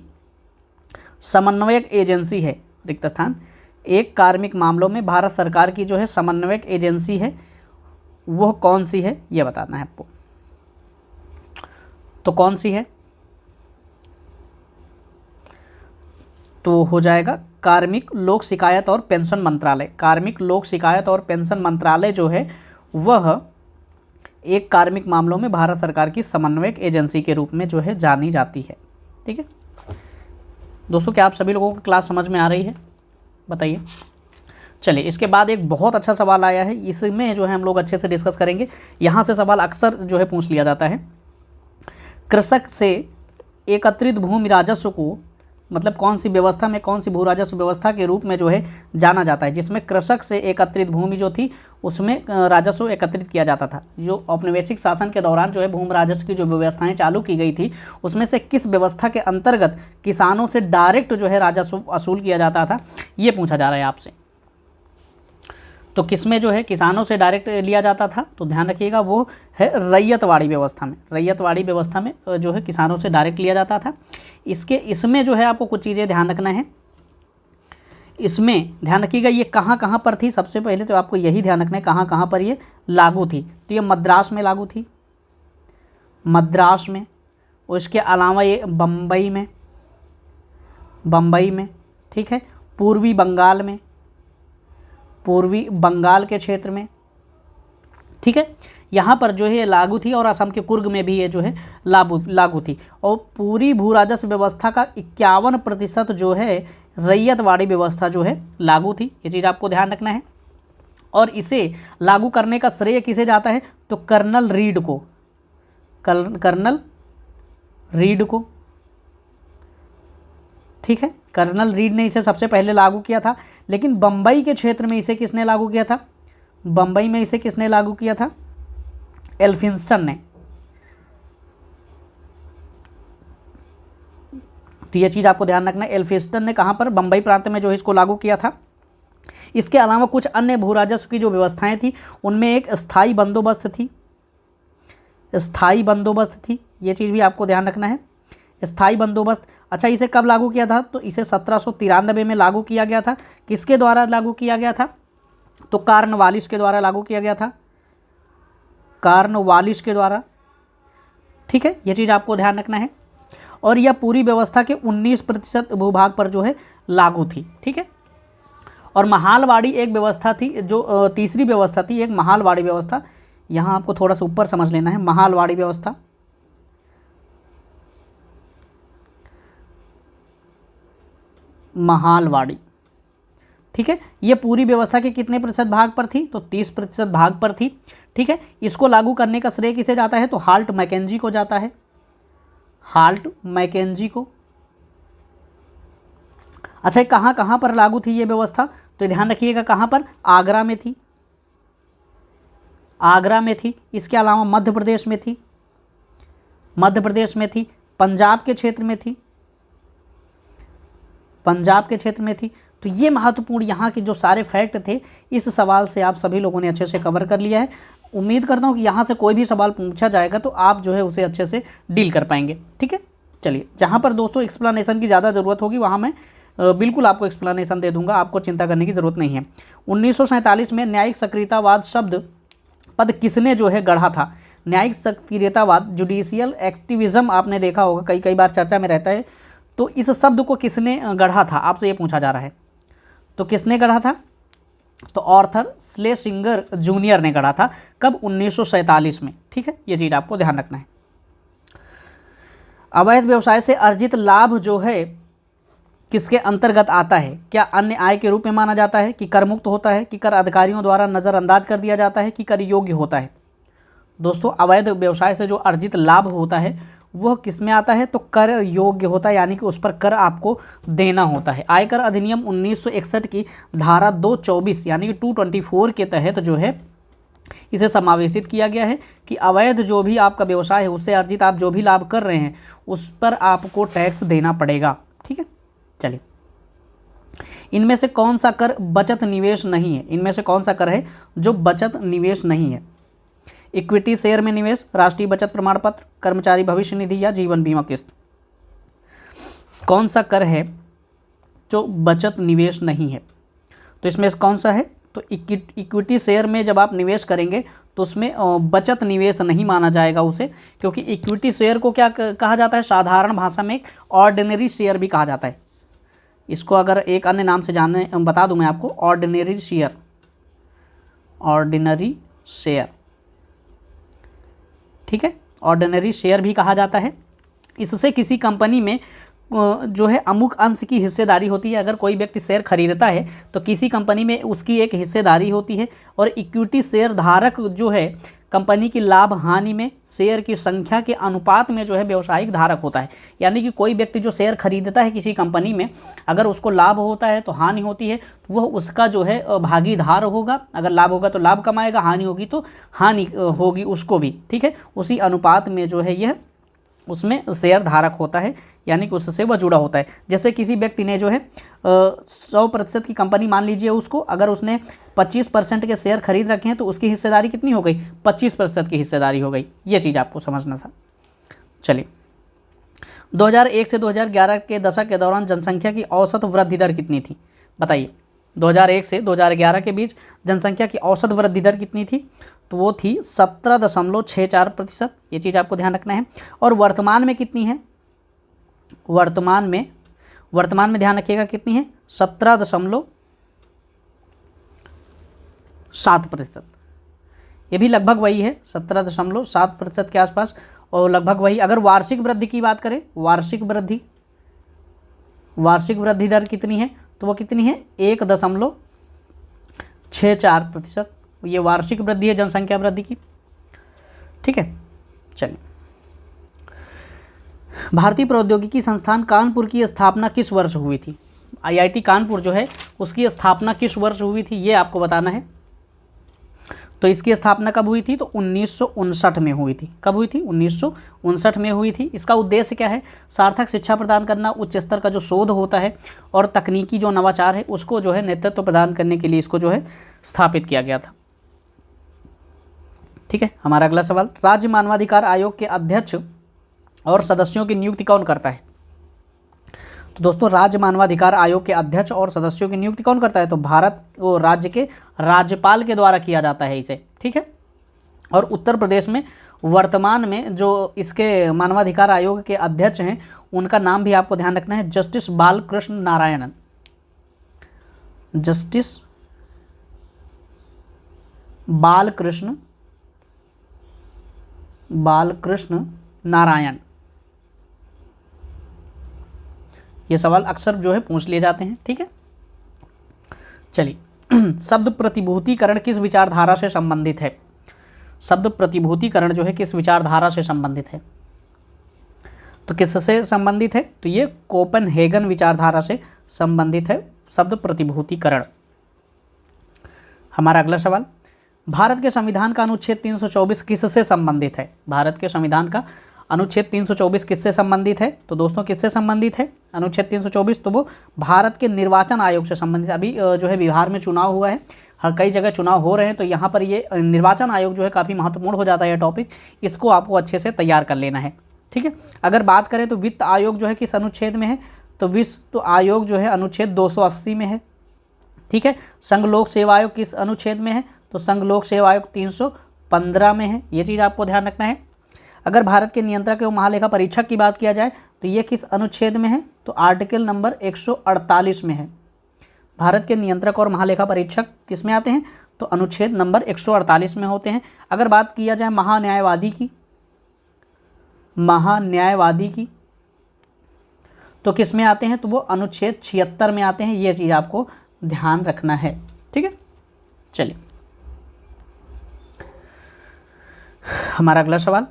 समन्वयक एजेंसी है। रिक्त स्थान एक कार्मिक मामलों में भारत सरकार की जो है समन्वयक एजेंसी है, वह कौन सी है, यह बताना है आपको। तो कौन सी है, तो हो जाएगा कार्मिक लोक शिकायत और पेंशन मंत्रालय। कार्मिक लोक शिकायत और पेंशन मंत्रालय जो है वह एक कार्मिक मामलों में भारत सरकार की समन्वयक एजेंसी के रूप में जो है जानी जाती है, ठीक है। दोस्तों, क्या आप सभी लोगों को क्लास समझ में आ रही है, बताइए। चलिए, इसके बाद एक बहुत अच्छा सवाल आया है, इसमें जो है हम लोग अच्छे से डिस्कस करेंगे। यहाँ से सवाल अक्सर जो है पूछ लिया जाता है। कृषक से एकत्रित भूमि राजस्व को मतलब कौन सी व्यवस्था में, कौन सी भू राजस्व व्यवस्था के रूप में जो है जाना जाता है, जिसमें कृषक से एकत्रित भूमि जो थी उसमें राजस्व एकत्रित किया जाता था। जो औपनिवेशिक शासन के दौरान जो है भूमि राजस्व की जो व्यवस्थाएं चालू की गई थी, उसमें से किस व्यवस्था के अंतर्गत किसानों से डायरेक्ट जो है राजस्व वसूल किया जाता था, ये पूछा जा रहा है आपसे। तो किसमें जो है किसानों से डायरेक्ट लिया जाता था, तो ध्यान रखिएगा वो है रैयतवाड़ी व्यवस्था में। रैयतवाड़ी व्यवस्था में जो है किसानों से डायरेक्ट लिया जाता था। इसमें जो है आपको कुछ चीज़ें ध्यान रखना है। इसमें ध्यान रखिएगा ये कहाँ कहाँ पर थी। सबसे पहले तो आपको यही ध्यान रखना है कहाँ कहाँ पर ये लागू थी। तो ये मद्रास में लागू थी, मद्रास में। उसके अलावा ये बम्बई में, ठीक है, पूर्वी बंगाल में, पूर्वी बंगाल के क्षेत्र में, ठीक है, यहाँ पर जो है लागू थी। और असम के कुर्ग में भी ये जो है लागू थी। और पूरी भू राजस्व व्यवस्था का 51% जो है रैयतवाड़ी व्यवस्था जो है लागू थी। ये चीज़ आपको ध्यान रखना है। और इसे लागू करने का श्रेय किसे जाता है, तो कर्नल रीड को, कर्नल रीड को, ठीक है, कर्नल रीड ने इसे सबसे पहले लागू किया था। लेकिन बम्बई के क्षेत्र में इसे किसने लागू किया था, बम्बई में इसे किसने लागू किया था, एल्फिंस्टन ने। तो यह चीज़ आपको ध्यान रखना है, एल्फिंस्टन ने कहाँ पर, बम्बई प्रांत में जो है इसको लागू किया था। इसके अलावा कुछ अन्य भू राजस्व की जो व्यवस्थाएं थी उनमें एक स्थायी बंदोबस्त थी, स्थायी बंदोबस्त थी। ये चीज़ भी आपको ध्यान रखना है, स्थायी बंदोबस्त। अच्छा, इसे कब लागू किया था, तो इसे 1793 में लागू किया गया था। किसके द्वारा लागू किया गया था, तो कॉर्नवालिस के द्वारा लागू किया गया था, कॉर्नवालिस के द्वारा, ठीक है। ये चीज़ आपको ध्यान रखना है। और यह पूरी व्यवस्था के 19% भूभाग पर जो है लागू थी, ठीक है। और महालवाड़ी एक व्यवस्था थी, जो तीसरी व्यवस्था थी, एक महालवाड़ी व्यवस्था। यहाँ आपको थोड़ा सा ऊपर समझ लेना है, महालवाड़ी व्यवस्था, महालवाड़ी, ठीक है। ये पूरी व्यवस्था के कितने प्रतिशत भाग पर थी, तो 30% भाग पर थी, ठीक है। इसको लागू करने का श्रेय किसे जाता है, तो हाल्ट मैकेंजी को जाता है, हाल्ट मैकेंजी को। अच्छा, कहाँ कहाँ पर लागू थी ये व्यवस्था, तो ध्यान रखिएगा कहाँ पर, आगरा में थी, आगरा में थी। इसके अलावा मध्य प्रदेश में थी, मध्य प्रदेश में थी, पंजाब के क्षेत्र में थी, पंजाब के क्षेत्र में थी। तो ये महत्वपूर्ण यहाँ के जो सारे फैक्ट थे, इस सवाल से आप सभी लोगों ने अच्छे से कवर कर लिया है। उम्मीद करता हूँ कि यहाँ से कोई भी सवाल पूछा जाएगा तो आप जो है उसे अच्छे से डील कर पाएंगे, ठीक है। चलिए, जहाँ पर दोस्तों एक्सप्लेनेशन की ज़्यादा ज़रूरत होगी वहाँ मैं बिल्कुल आपको एक्सप्लेनेशन दे दूंगा, आपको चिंता करने की ज़रूरत नहीं है। 1947 में न्यायिक सक्रियतावाद शब्द पद किसने जो है गढ़ा था। न्यायिक सक्रियतावाद, जुडिशियल एक्टिविज्म, आपने देखा होगा कई बार चर्चा में रहता है। तो इस शब्द को किसने गढ़ा था, आपसे ये पूछा जा रहा है। तो किसने गढ़ा था, तो आर्थर श्लेसिंगर जूनियर ने गढ़ा था। कब, 1947 में। ठीक है, ये चीज़ आपको ध्यान रखना है। अवैध व्यवसाय से अर्जित लाभ जो है किसके अंतर्गत आता है, क्या अन्य आय के रूप में माना जाता है, कि कर मुक्त होता है, कि कर अधिकारियों द्वारा नज़रअंदाज कर दिया जाता है, कि कर योग्य होता है। दोस्तों, अवैध व्यवसाय से जो अर्जित लाभ होता है वह किस में आता है, तो कर योग्य होता है, यानी कि उस पर कर आपको देना होता है। आयकर अधिनियम 1961 की धारा 224 यानी कि 224 के तहत जो है इसे समावेशित किया गया है कि अवैध जो भी आपका व्यवसाय है उससे अर्जित आप जो भी लाभ कर रहे हैं उस पर आपको टैक्स देना पड़ेगा। ठीक है, चलिए, इनमें से कौन सा कर बचत निवेश नहीं है, इनमें से कौन सा कर है जो बचत निवेश नहीं है। इक्विटी शेयर में निवेश, राष्ट्रीय बचत प्रमाण पत्र, कर्मचारी भविष्य निधि या जीवन बीमा किस्त। कौन सा कर है जो बचत निवेश नहीं है, तो इसमें कौन सा है, तो इक्विटी शेयर में जब आप निवेश करेंगे तो उसमें बचत निवेश नहीं माना जाएगा उसे, क्योंकि इक्विटी शेयर को क्या कहा जाता है, साधारण भाषा में ऑर्डिनरी शेयर भी कहा जाता है। इसको अगर एक अन्य नाम से जानने बता दूं मैं आपको, ऑर्डिनरी शेयर, ऑर्डिनरी शेयर। ठीक है, ऑर्डिनरी शेयर भी कहा जाता है। इससे किसी कंपनी में जो है अमुक अंश की हिस्सेदारी होती है। अगर कोई व्यक्ति शेयर खरीदता है तो किसी कंपनी में उसकी एक हिस्सेदारी होती है, और इक्विटी शेयर धारक जो है कंपनी की लाभ हानि में शेयर की संख्या के अनुपात में जो है व्यवसायिक धारक होता है। यानी कि कोई व्यक्ति जो शेयर खरीदता है किसी कंपनी में, अगर उसको लाभ होता है तो हानि होती है, तो वह उसका जो है भागीदार होगा। अगर लाभ होगा तो लाभ कमाएगा, हानि होगी तो हानि होगी उसको भी। ठीक है, उसी अनुपात में जो है यह उसमें शेयर धारक होता है, यानी कि उससे वह जुड़ा होता है। जैसे किसी व्यक्ति ने जो है 100% की कंपनी मान लीजिए उसको, अगर उसने 25% के शेयर खरीद रखे हैं तो उसकी हिस्सेदारी कितनी हो गई, 25% की हिस्सेदारी हो गई। ये चीज़ आपको समझना था। चलिए, 2001 से 2011 के दशक के दौरान जनसंख्या की औसत वृद्धि दर कितनी थी, बताइए। 2001 से 2011 के बीच जनसंख्या की औसत वृद्धि दर कितनी थी, तो वो थी 17.64%। ये चीज़ आपको ध्यान रखना है। और वर्तमान में कितनी है, वर्तमान में ध्यान रखिएगा कितनी है, 17.7%। ये भी लगभग वही है, 17.7% के आसपास, और लगभग वही। अगर वार्षिक वृद्धि की बात करें, वार्षिक वृद्धि दर कितनी है, तो वो कितनी है, 1.64%। ये वार्षिक वृद्धि है जनसंख्या वृद्धि की। ठीक है, चलिए, भारतीय प्रौद्योगिकी संस्थान कानपुर की स्थापना किस वर्ष हुई थी। आईआईटी कानपुर जो है उसकी स्थापना किस वर्ष हुई थी, ये आपको बताना है। तो इसकी स्थापना कब हुई थी, तो 1959 में हुई थी। कब हुई थी, 1959 में हुई थी। इसका उद्देश्य क्या है, सार्थक शिक्षा प्रदान करना, उच्च स्तर का जो शोध होता है और तकनीकी जो नवाचार है उसको जो है नेतृत्व प्रदान करने के लिए इसको जो है स्थापित किया गया था। ठीक है, हमारा अगला सवाल, राज्य मानवाधिकार आयोग के अध्यक्ष और सदस्यों की नियुक्ति कौन करता है। तो दोस्तों, राज्य मानवाधिकार आयोग के अध्यक्ष और सदस्यों की नियुक्ति कौन करता है, तो भारत वो राज्य के राज्यपाल के द्वारा किया जाता है इसे। ठीक है, और उत्तर प्रदेश में वर्तमान में जो इसके मानवाधिकार आयोग के अध्यक्ष हैं उनका नाम भी आपको ध्यान रखना है, जस्टिस बालकृष्ण नारायणन। जस्टिस बालकृष्ण नारायण। ये सवाल अक्सर जो है पूछ लिए जाते हैं। ठीक है, चलिए, शब्द प्रतिभूतिकरण किस विचारधारा से संबंधित है। शब्द प्रतिभूतिकरण जो है किस विचारधारा से संबंधित है, तो किससे संबंधित है, तो ये कोपेनहेगन विचारधारा से संबंधित है शब्द प्रतिभूतिकरण। हमारा अगला सवाल, भारत के संविधान का अनुच्छेद 324 किससे संबंधित है। भारत के संविधान का अनुच्छेद 324 किससे संबंधित है, तो दोस्तों किससे संबंधित है अनुच्छेद 324, तो वो भारत के निर्वाचन आयोग से संबंधित। अभी जो है बिहार में चुनाव हुआ है, हर कई जगह चुनाव हो रहे हैं, तो यहाँ पर ये निर्वाचन आयोग जो है काफ़ी महत्वपूर्ण हो जाता है। यह टॉपिक, इसको आपको अच्छे से तैयार कर लेना है। ठीक है, अगर बात करें तो वित्त आयोग जो है किस अनुच्छेद में है, तो वित्त आयोग जो है अनुच्छेद 280 में है। ठीक है, संघ लोक सेवा आयोग किस अनुच्छेद में है, तो संघ लोक सेवा आयोग 315 में है। ये चीज़ आपको ध्यान रखना है। अगर भारत के नियंत्रक एवं महालेखा परीक्षक की बात किया जाए तो ये किस अनुच्छेद में है? तो आर्टिकल नंबर 148 में है। भारत के नियंत्रक और महालेखा परीक्षक किस में आते हैं? तो अनुच्छेद नंबर 148 में होते हैं। अगर बात किया जाए महान्यायवादी की तो किस में आते हैं? तो वो अनुच्छेद 76 में आते हैं। ये चीज़ आपको ध्यान रखना है, ठीक है। चलिए हमारा अगला सवाल,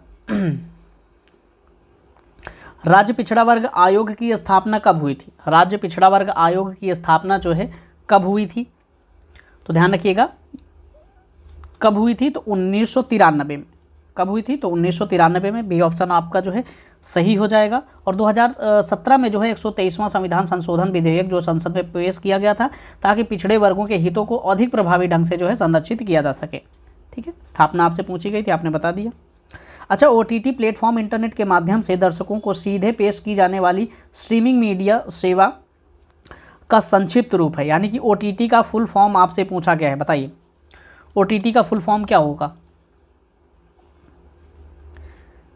राज्य पिछड़ा वर्ग आयोग की स्थापना कब हुई थी? राज्य पिछड़ा वर्ग आयोग की स्थापना जो है कब हुई थी? तो ध्यान रखिएगा, कब हुई थी? तो 1993 में। कब हुई थी? तो 1993 में। बी ऑप्शन आपका जो है सही हो जाएगा। और 2017 में जो है 123वां संविधान संशोधन विधेयक जो संसद में पेश किया गया था, ताकि पिछड़े वर्गों के हितों को अधिक प्रभावी ढंग से जो है संरक्षित किया जा सके, ठीक है। स्थापना आपसे पूछी गई थी, आपने बता दिया। अच्छा, OTT प्लेटफॉर्म इंटरनेट के माध्यम से दर्शकों को सीधे पेश की जाने वाली स्ट्रीमिंग मीडिया सेवा का संक्षिप्त रूप है, यानी कि OTT का फुल फॉर्म आपसे पूछा गया है। बताइए OTT का फुल फॉर्म क्या होगा?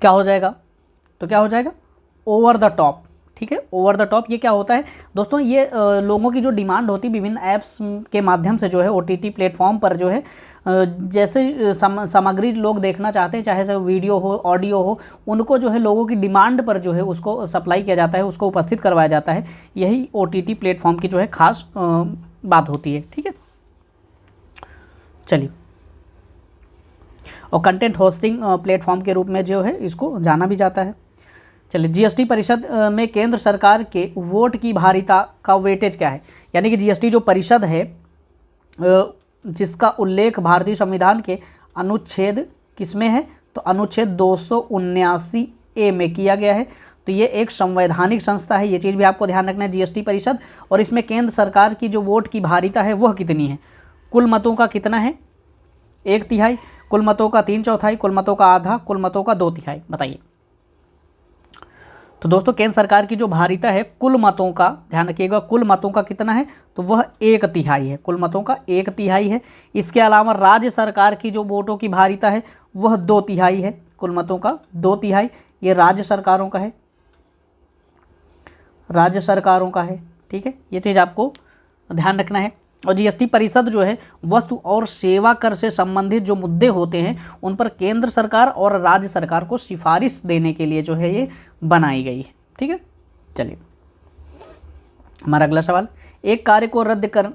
क्या हो जाएगा? तो क्या हो जाएगा? ओवर द टॉप, ठीक है। ओवर द टॉप ये क्या होता है दोस्तों? ये लोगों की जो डिमांड होती है विभिन्न ऐप्स के माध्यम से जो है OTT प्लेटफॉर्म पर जो है जैसे सामग्री लोग देखना चाहते हैं, चाहे से वीडियो हो, ऑडियो हो, उनको जो है लोगों की डिमांड पर जो है उसको सप्लाई किया जाता है, उसको उपस्थित करवाया जाता है। यही OTT प्लेटफॉर्म की जो है खास बात होती है, ठीक है। चलिए, और कंटेंट होस्टिंग प्लेटफॉर्म के रूप में जो है इसको जाना भी जाता है। चलिए, GST परिषद में केंद्र सरकार के वोट की भारिता का वेटेज क्या है? यानी कि GST जो परिषद है जिसका उल्लेख भारतीय संविधान के अनुच्छेद किसमें है? तो अनुच्छेद 279A में किया गया है। तो ये एक संवैधानिक संस्था है, ये चीज़ भी आपको ध्यान रखना है, GST परिषद। और इसमें केंद्र सरकार की जो वोट की भारिता है वह कितनी है? कुल मतों का कितना है? 1/3, कुल मतों का 3/4, कुल मतों का आधा, कुल मतों का 2/3। बताइए। तो दोस्तों केंद्र सरकार की जो भारिता है कुल मतों का, ध्यान रखिएगा, कुल मतों का कितना है? तो वह 1/3 है, कुल मतों का 1/3 है। इसके अलावा राज्य सरकार की जो वोटों की भारिता है वह 2/3 है, कुल मतों का 2/3। ये राज्य सरकारों का है, राज्य सरकारों का है, ठीक है। ये चीज़ आपको ध्यान रखना है। और GST परिषद जो है वस्तु और सेवा कर से संबंधित जो मुद्दे होते हैं उन पर केंद्र सरकार और राज्य सरकार को सिफारिश देने के लिए जो है ये बनाई गई है, ठीक है। चलिए हमारा अगला सवाल, एक कार्य को रद्द कर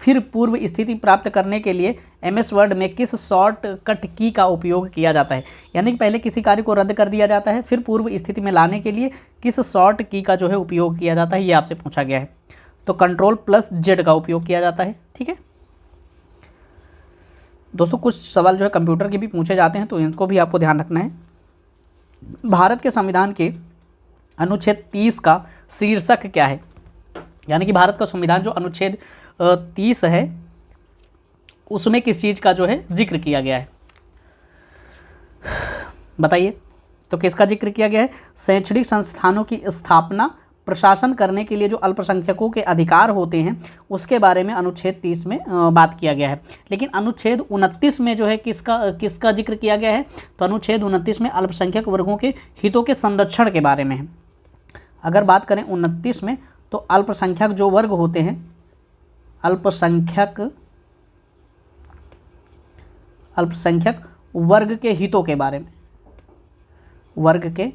फिर पूर्व स्थिति प्राप्त करने के लिए MS वर्ड में किस शॉर्टकट की का उपयोग किया जाता है? यानी कि पहले किसी कार्य को रद्द कर दिया जाता है, फिर पूर्व स्थिति में लाने के लिए किस शॉर्ट की का जो है उपयोग किया जाता है, ये आपसे पूछा गया है। तो Ctrl+Z का उपयोग किया जाता है, ठीक है। दोस्तों कुछ सवाल जो है कंप्यूटर के भी पूछे जाते हैं, तो इनको भी आपको ध्यान रखना है। भारत के संविधान के अनुच्छेद 30 का शीर्षक क्या है? यानी कि भारत का संविधान जो अनुच्छेद 30 है उसमें किस चीज़ का जो है जिक्र किया गया है? बताइए। तो किसका जिक्र किया गया है? शैक्षणिक संस्थानों की स्थापना, प्रशासन करने के लिए जो अल्पसंख्यकों के अधिकार होते हैं उसके बारे में अनुच्छेद 30 में बात किया गया है। लेकिन अनुच्छेद 29 में जो है किसका जिक्र किया गया है? तो अनुच्छेद 29 में अल्पसंख्यक वर्गों के हितों के संरक्षण के बारे में है। अगर बात करें 29 में, तो अल्पसंख्यक जो वर्ग होते हैं, अल्पसंख्यक वर्ग के हितों के बारे में, वर्ग के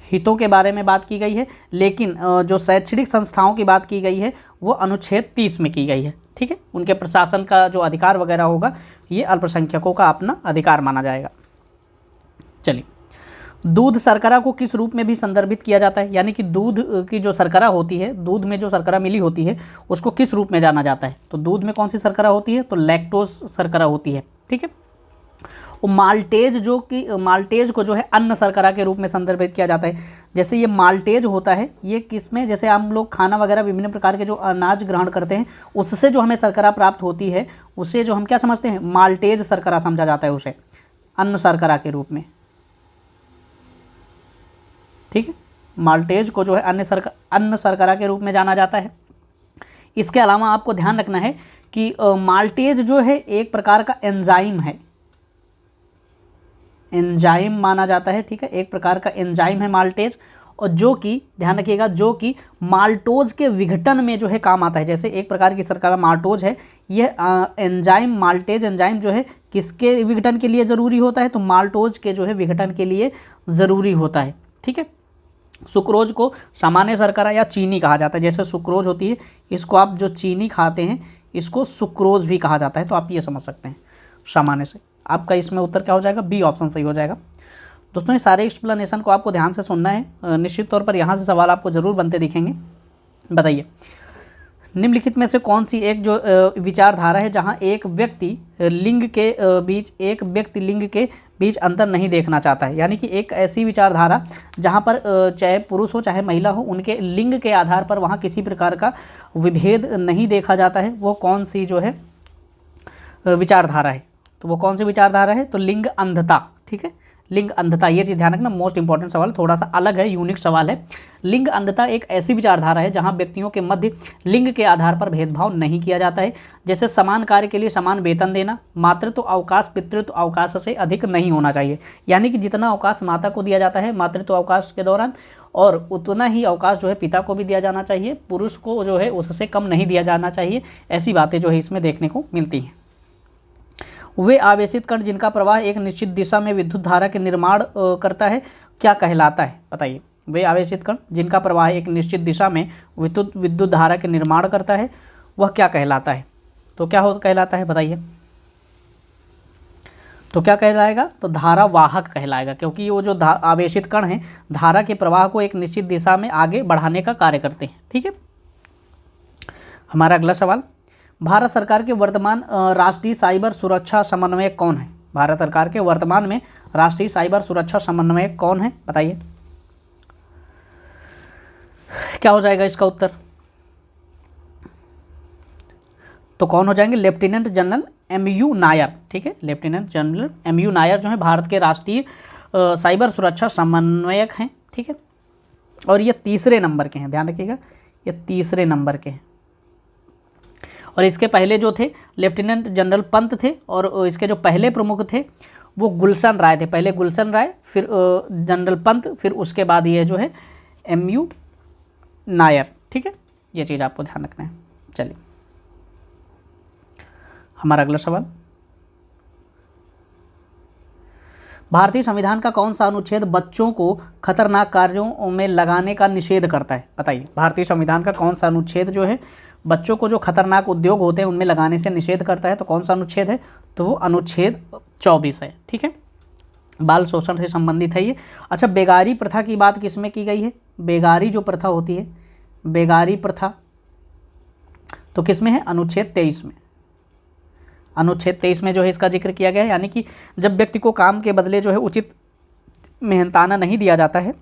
हितों के बारे में बात की गई है। लेकिन जो शैक्षणिक संस्थाओं की बात की गई है वो अनुच्छेद 30 में की गई है, ठीक है। उनके प्रशासन का जो अधिकार वगैरह होगा ये अल्पसंख्यकों का अपना अधिकार माना जाएगा। चलिए, दूध शर्करा को किस रूप में भी संदर्भित किया जाता है? यानी कि दूध की जो शर्करा होती है, दूध में जो शर्करा मिली होती है उसको किस रूप में जाना जाता है? तो दूध में कौन सी शर्करा होती है? तो लैक्टोज शर्करा होती है, ठीक है। और माल्टेज को जो है अन्न शर्करा के रूप में संदर्भित किया जाता है। जैसे ये माल्टेज होता है, ये किसमें, जैसे हम लोग खाना वगैरह विभिन्न प्रकार के जो अनाज ग्रहण करते हैं उससे जो हमें शर्करा प्राप्त होती है उसे जो हम क्या समझते हैं? माल्टेज शर्करा समझा जाता है, उसे अन्न शर्करा के रूप में, ठीक है। माल्टेज को जो है अन्न शर्करा के रूप में जाना जाता है। इसके अलावा आपको ध्यान रखना है कि माल्टेज जो है एक प्रकार का एंजाइम है, एंजाइम माना जाता है, ठीक है, एक प्रकार का एंजाइम है माल्टेज, और जो कि ध्यान रखिएगा जो कि माल्टोज के विघटन में जो है काम आता है। जैसे एक प्रकार की सरकार माल्टोज है, यह एंजाइम माल्टेज एंजाइम जो है किसके विघटन के लिए ज़रूरी होता है, तो माल्टोज के जो है विघटन के लिए ज़रूरी होता है, ठीक है। सुक्रोज को सामान्य शर्करा या चीनी कहा जाता है। जैसे सुक्रोज होती है, इसको आप जो चीनी खाते हैं इसको सुक्रोज भी कहा जाता है, तो आप ये समझ सकते हैं सामान्य से। आपका इसमें उत्तर क्या हो जाएगा, बी ऑप्शन सही हो जाएगा। दोस्तों ये सारे एक्सप्लेनेशन को आपको ध्यान से सुनना है, निश्चित तौर पर यहाँ से सवाल आपको ज़रूर बनते दिखेंगे। बताइए निम्नलिखित में से कौन सी एक जो विचारधारा है जहाँ एक व्यक्ति लिंग के बीच अंतर नहीं देखना चाहता है, यानी कि एक ऐसी विचारधारा जहाँ पर चाहे पुरुष हो चाहे महिला हो, उनके लिंग के आधार पर वहाँ किसी प्रकार का विभेद नहीं देखा जाता है, वो कौन सी जो है विचारधारा है, तो वो कौन सी विचारधारा है, तो लिंग अंधता, ठीक है, लिंग अंधता, ये चीज़ ध्यान रखना, मोस्ट इंपॉर्टेंट सवाल, थोड़ा सा अलग है, यूनिक सवाल है। लिंग अंधता एक ऐसी विचारधारा है जहां व्यक्तियों के मध्य लिंग के आधार पर भेदभाव नहीं किया जाता है। जैसे समान कार्य के लिए समान वेतन देना, मातृत्व अवकाश पितृत्व अवकाश से अधिक नहीं होना चाहिए, यानी कि जितना अवकाश माता को दिया जाता है मातृत्व अवकाश के दौरान, और उतना ही अवकाश जो है पिता को भी दिया जाना चाहिए, पुरुष को जो है उससे कम नहीं दिया जाना चाहिए। ऐसी बातें जो है इसमें देखने को मिलती हैं। वे आवेशित कण जिनका प्रवाह एक निश्चित दिशा में विद्युत धारा के निर्माण करता है क्या कहलाता है, बताइए। वे आवेशित कण जिनका प्रवाह एक निश्चित दिशा में विद्युत धारा के निर्माण करता है वह क्या कहलाता है, तो क्या कहलाता है, बताइए। तो क्या कहलाएगा, तो धारावाहक कहलाएगा, क्योंकि वो जो आवेशित कण हैं धारा के प्रवाह को एक निश्चित दिशा में आगे बढ़ाने का कार्य करते हैं, ठीक है। हमारा अगला सवाल, भारत सरकार के वर्तमान राष्ट्रीय साइबर सुरक्षा समन्वयक कौन है। भारत सरकार के वर्तमान में राष्ट्रीय साइबर सुरक्षा समन्वयक कौन है, बताइए। क्या हो जाएगा इसका उत्तर, तो कौन हो जाएंगे, लेफ्टिनेंट जनरल एमयू नायर, ठीक है, लेफ्टिनेंट जनरल एमयू नायर जो है भारत के राष्ट्रीय साइबर सुरक्षा समन्वयक हैं, ठीक है। और ये तीसरे नंबर के हैं, ध्यान रखिएगा ये तीसरे नंबर के हैं। और इसके पहले जो थे लेफ्टिनेंट जनरल पंत थे, और इसके जो पहले प्रमुख थे वो गुलशन राय थे, पहले गुलशन राय फिर जनरल पंत, फिर उसके बाद ये जो है एमयू नायर, ठीक है, ये चीज़ आपको ध्यान रखना है। चलिए हमारा अगला सवाल, भारतीय संविधान का कौन सा अनुच्छेद बच्चों को खतरनाक कार्यों में लगाने का निषेध करता है, बताइए। भारतीय संविधान का कौन सा अनुच्छेद जो है बच्चों को जो खतरनाक उद्योग होते हैं उनमें लगाने से निषेध करता है, तो कौन सा अनुच्छेद है, तो वो अनुच्छेद 24 है, ठीक है, बाल शोषण से संबंधित है ये। अच्छा, बेगारी प्रथा की बात किसमें की गई है, बेगारी जो प्रथा होती है, बेगारी प्रथा तो किसमें है, अनुच्छेद 23 में, अनुच्छेद 23 में जो है इसका जिक्र किया गया है, यानी कि जब व्यक्ति को काम के बदले जो है उचित मेहनताना नहीं दिया जाता है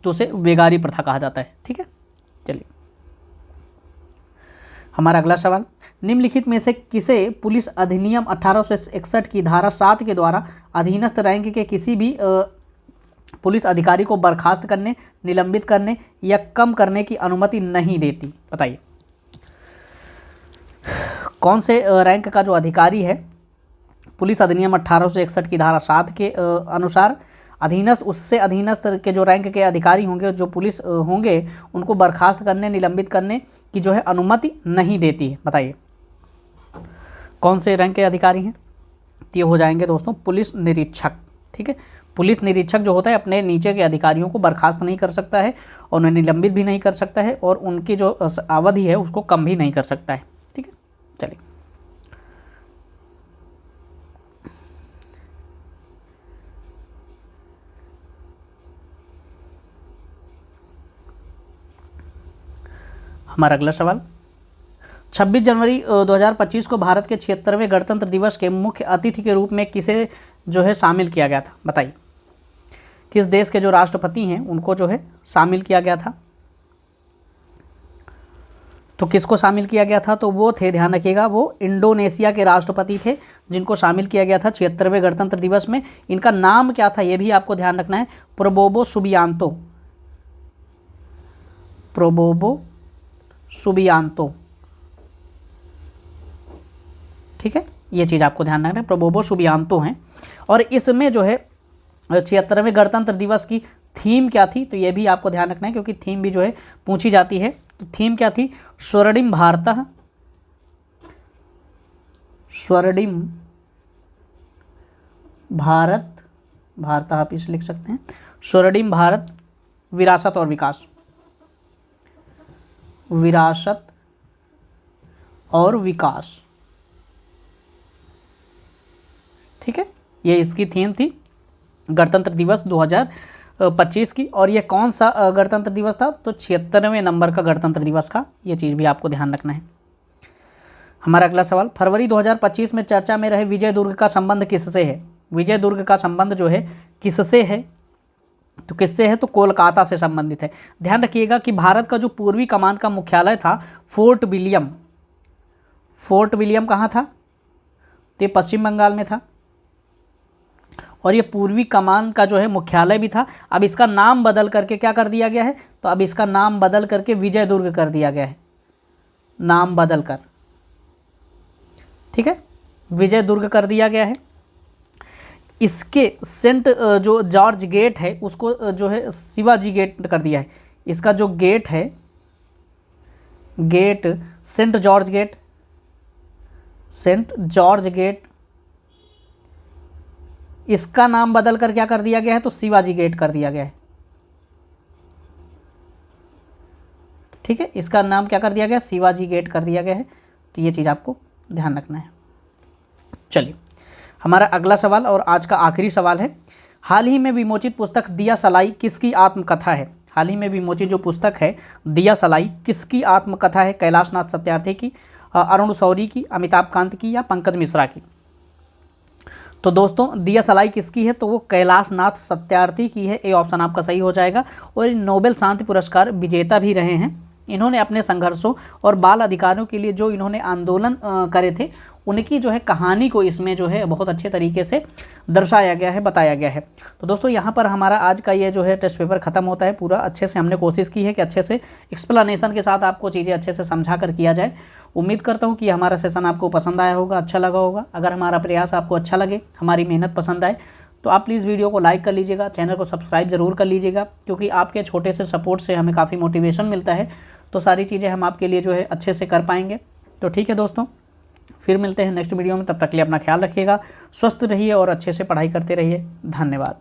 तो उसे बेगारी प्रथा कहा जाता है, ठीक है। चलिए हमारा अगला सवाल, निम्नलिखित में से किसे पुलिस अधिनियम 1861 की धारा 7 के द्वारा अधीनस्थ रैंक के किसी भी पुलिस अधिकारी को बर्खास्त करने, निलंबित करने या कम करने की अनुमति नहीं देती, बताइए। कौन से रैंक का जो अधिकारी है पुलिस अधिनियम 1861 की धारा 7 के अनुसार अधीनस्थ, उससे अधीनस्थ के जो रैंक के अधिकारी होंगे, जो पुलिस होंगे, उनको बर्खास्त करने, निलंबित करने की जो है अनुमति नहीं देती है, बताइए। कौन से रैंक के अधिकारी हैं, ये हो जाएंगे दोस्तों पुलिस निरीक्षक, ठीक है। पुलिस निरीक्षक जो होता है अपने नीचे के अधिकारियों को बर्खास्त नहीं कर सकता है और उन्हें निलंबित भी नहीं कर सकता है, और उनकी जो अवधि है उसको कम भी नहीं कर सकता है, ठीक है। चलिए हमारा अगला सवाल, 26 जनवरी 2025 को भारत के 76वें गणतंत्र दिवस के मुख्य अतिथि के रूप में किसे जो है शामिल किया गया था, बताइए। किस देश के जो राष्ट्रपति हैं उनको जो है शामिल किया गया था, तो किसको शामिल किया गया था, तो वो थे, ध्यान रखिएगा, वो इंडोनेशिया के राष्ट्रपति थे जिनको शामिल किया गया था 76वें गणतंत्र दिवस में। इनका नाम क्या था ये भी आपको ध्यान रखना है, प्रबोवो सुबियांतो, प्रबोवो सुबियांतो, ठीक है, ये चीज़ आपको ध्यान रखना है, प्रबोवो सुबियांतो हैं। और इसमें जो है 76वें गणतंत्र दिवस की थीम क्या थी, तो ये भी आपको ध्यान रखना है क्योंकि थीम भी जो है पूछी जाती है। तो थीम क्या थी, स्वर्णिम भारतः, स्वर्णिम भारत, भारत आप इसे लिख सकते हैं, स्वर्णिम भारत, विरासत और विकास, विरासत और विकास। ठीक है, ये इसकी थीम थी गणतंत्र दिवस 2025 की। और ये कौन सा गणतंत्र दिवस था, तो 76वें नंबर का गणतंत्र दिवस का, ये चीज़ भी आपको ध्यान रखना है। हमारा अगला सवाल, फरवरी 2025 में चर्चा में रहे विजय दुर्ग का संबंध किससे है। विजय दुर्ग का संबंध जो है किससे है, तो किससे है, तो कोलकाता से संबंधित है। ध्यान रखिएगा कि भारत का जो पूर्वी कमान का मुख्यालय था फोर्ट विलियम, फोर्ट विलियम कहाँ था, तो ये पश्चिम बंगाल में था। और ये पूर्वी कमान का जो है मुख्यालय भी था। अब इसका नाम बदल करके क्या कर दिया गया है, तो अब इसका नाम बदल करके विजय दुर्ग कर दिया गया है, नाम बदल कर। ठीक है, विजय दुर्ग कर दिया गया है। इसके सेंट जो जॉर्ज गेट है उसको जो है शिवाजी गेट कर दिया है। इसका जो गेट है, gate Saint George gate, Saint George gate, इसका नाम बदल कर क्या कर दिया गया है, तो शिवाजी गेट कर दिया गया है। ठीक है, इसका नाम क्या कर दिया गया, शिवाजी गेट कर दिया गया है। तो ये चीज़ आपको ध्यान रखना है। चलिए हमारा अगला सवाल और आज का आखिरी सवाल है, हाल ही में विमोचित पुस्तक दिया सलाई किसकी आत्मकथा है। हाल ही में विमोचित जो पुस्तक है दिया सलाई किसकी आत्मकथा है, कैलाशनाथ सत्यार्थी की, अरुण शौरी की, अमिताभ कांत की या पंकज मिश्रा की। तो दोस्तों दिया सलाई किसकी है, तो वो कैलाशनाथ सत्यार्थी की है। ये ऑप्शन आपका सही हो जाएगा। और नोबेल शांति पुरस्कार विजेता भी रहे हैं। इन्होंने अपने संघर्षों और बाल अधिकारों के लिए जो इन्होंने आंदोलन करे थे, उनकी जो है कहानी को इसमें जो है बहुत अच्छे तरीके से दर्शाया गया है, बताया गया है। तो दोस्तों यहाँ पर हमारा आज का ये जो है टेस्ट पेपर ख़त्म होता है। पूरा अच्छे से हमने कोशिश की है कि अच्छे से एक्सप्लेनेशन के साथ आपको चीज़ें अच्छे से समझा कर किया जाए। उम्मीद करता हूँ कि हमारा सेशन आपको पसंद आया होगा, अच्छा लगा होगा। अगर हमारा प्रयास आपको अच्छा लगे, हमारी मेहनत पसंद आए, तो आप प्लीज़ वीडियो को लाइक कर लीजिएगा, चैनल को सब्सक्राइब ज़रूर कर लीजिएगा, क्योंकि आपके छोटे से सपोर्ट से हमें काफ़ी मोटिवेशन मिलता है। तो सारी चीज़ें हम आपके लिए जो है अच्छे से कर पाएंगे। तो ठीक है दोस्तों, फिर मिलते हैं नेक्स्ट वीडियो में। तब तक के लिए अपना ख्याल रखिएगा, स्वस्थ रहिए और अच्छे से पढ़ाई करते रहिए। धन्यवाद।